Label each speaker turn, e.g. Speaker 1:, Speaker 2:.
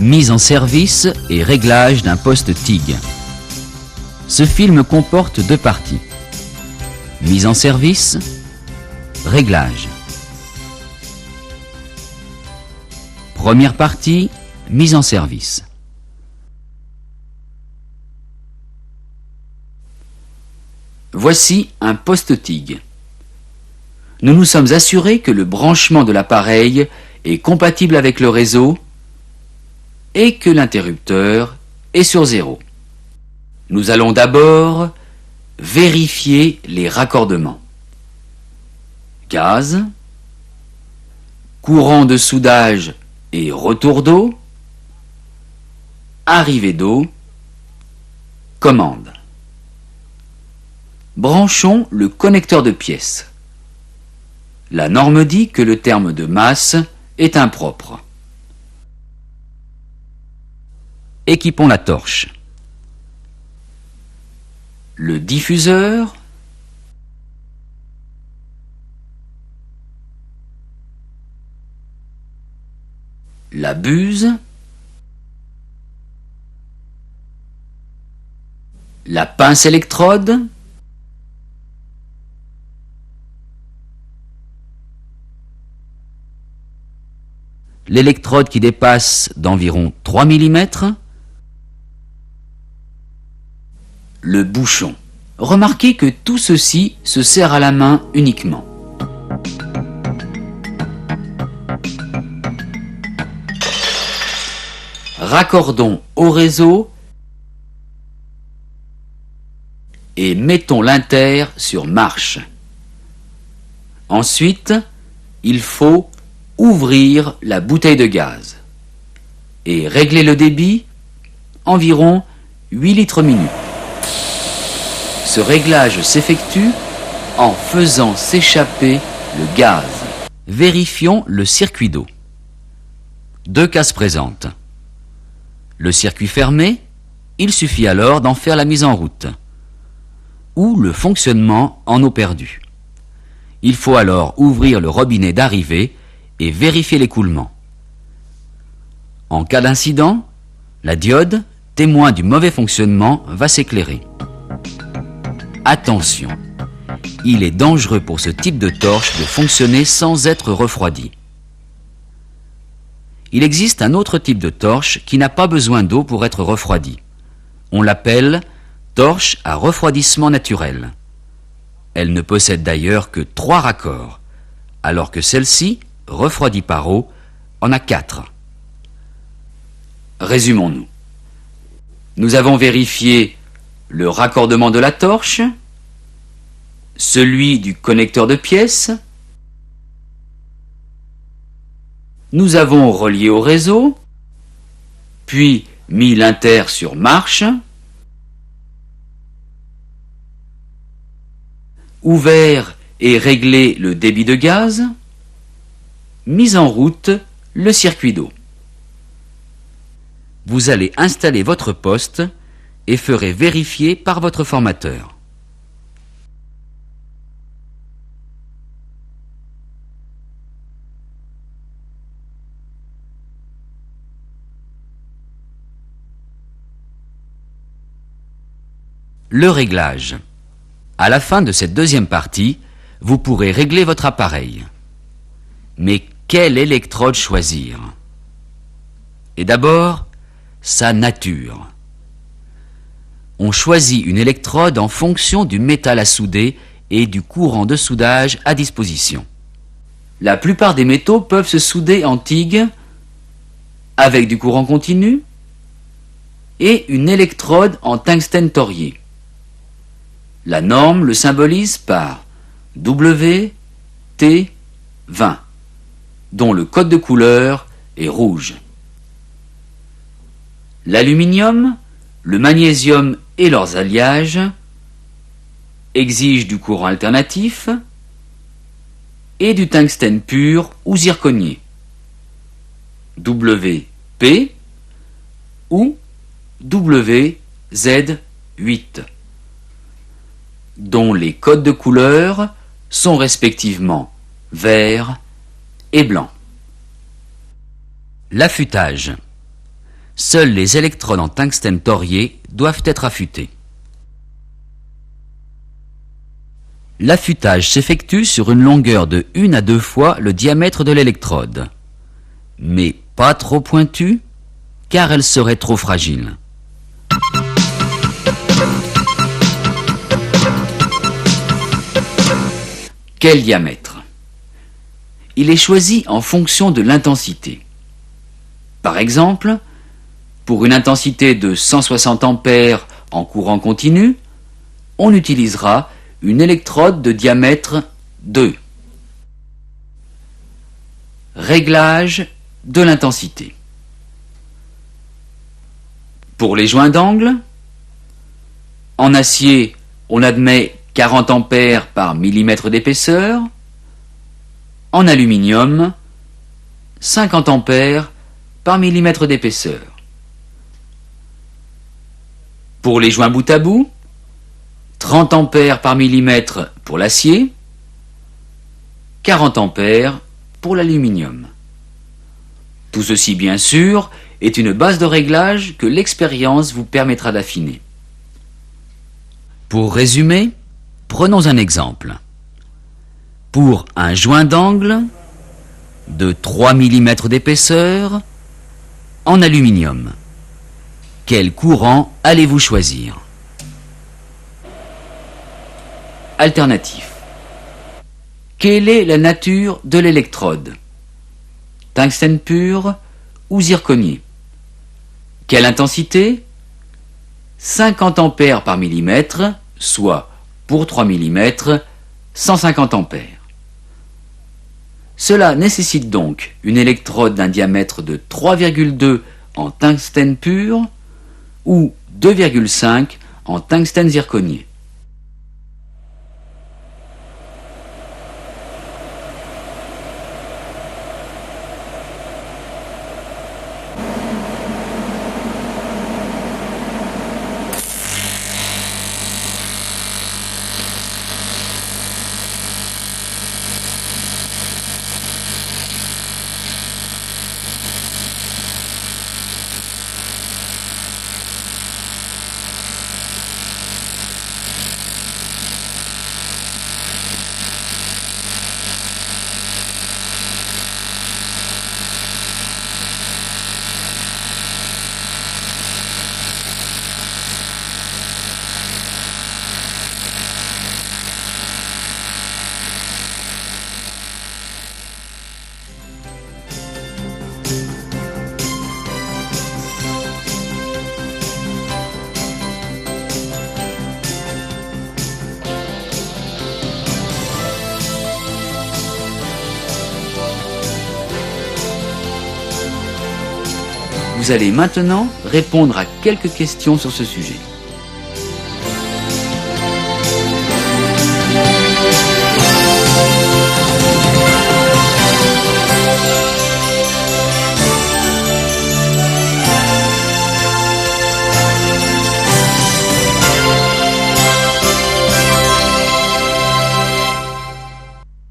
Speaker 1: Mise en service et réglage d'un poste TIG. Ce film comporte deux parties. Mise en service, réglage. Première partie, mise en service. Voici un poste TIG. Nous nous sommes assurés que le branchement de l'appareil est compatible avec le réseau et que l'interrupteur est sur 0. Nous allons d'abord vérifier les raccordements. Gaz, courant de soudage et retour d'eau, arrivée d'eau, commande. Branchons le connecteur de pièces. La norme dit que le terme de masse est impropre. Équipons la torche. Le diffuseur, la buse, la pince électrode, l'électrode qui dépasse d'environ 3 mm, le bouchon. Remarquez que tout ceci se serre à la main uniquement. Raccordons au réseau et mettons l'inter sur marche. Ensuite, il faut ouvrir la bouteille de gaz et régler le débit environ 8 litres minute. Ce réglage s'effectue en faisant s'échapper le gaz. Vérifions le circuit d'eau. Deux cas se présentent. Le circuit fermé, il suffit alors d'en faire la mise en route, ou le fonctionnement en eau perdue. Il faut alors ouvrir le robinet d'arrivée et vérifier l'écoulement. En cas d'incident, la diode, témoin du mauvais fonctionnement, va s'éclairer. Attention, il est dangereux pour ce type de torche de fonctionner sans être refroidi. Il existe un autre type de torche qui n'a pas besoin d'eau pour être refroidi. On l'appelle torche à refroidissement naturel. Elle ne possède d'ailleurs que 3 raccords, alors que celle-ci, refroidie par eau, en a 4. Résumons-nous. Nous avons vérifié le raccordement de la torche, celui du connecteur de pièces. Nous avons relié au réseau, puis mis l'inter sur marche, ouvert et réglé le débit de gaz, mis en route le circuit d'eau. Vous allez installer votre poste et ferez vérifier par votre formateur. Le réglage. À la fin de cette deuxième partie, vous pourrez régler votre appareil. Mais quelle électrode choisir? Et d'abord, sa nature. On choisit une électrode en fonction du métal à souder et du courant de soudage à disposition. La plupart des métaux peuvent se souder en TIG avec du courant continu et une électrode en tungstène thorier. La norme le symbolise par WT20, dont le code de couleur est rouge. L'aluminium, le magnésium et leurs alliages exigent du courant alternatif et du tungstène pur ou zirconier, WP ou WZ8, dont les codes de couleur sont respectivement vert et blanc. L'affûtage. Seuls les électrodes en tungstène thorié doivent être affûtés. L'affûtage s'effectue sur une longueur de 1 à 2 fois le diamètre de l'électrode, mais pas trop pointue, car elle serait trop fragile. Quel diamètre? Il est choisi en fonction de l'intensité. Par exemple, pour une intensité de 160 ampères en courant continu, on utilisera une électrode de diamètre 2. Réglage de l'intensité. Pour les joints d'angle, en acier, on admet 40 ampères par millimètre d'épaisseur. En aluminium, 50 ampères par millimètre d'épaisseur. Pour les joints bout à bout, 30 ampères par millimètre pour l'acier, 40 ampères pour l'aluminium. Tout ceci, bien sûr, est une base de réglage que l'expérience vous permettra d'affiner. Pour résumer, prenons un exemple. Pour un joint d'angle de 3 mm d'épaisseur en aluminium, quel courant allez-vous choisir? Alternatif. Quelle est la nature de l'électrode? Tungstène pur ou zirconier? Quelle intensité? 50 ampères par millimètre, soit pour 3 mm, 150 ampères. Cela nécessite donc une électrode d'un diamètre de 3,2 en tungstène pur ou 2,5 en tungstène zirconier. Vous allez maintenant répondre à quelques questions sur ce sujet.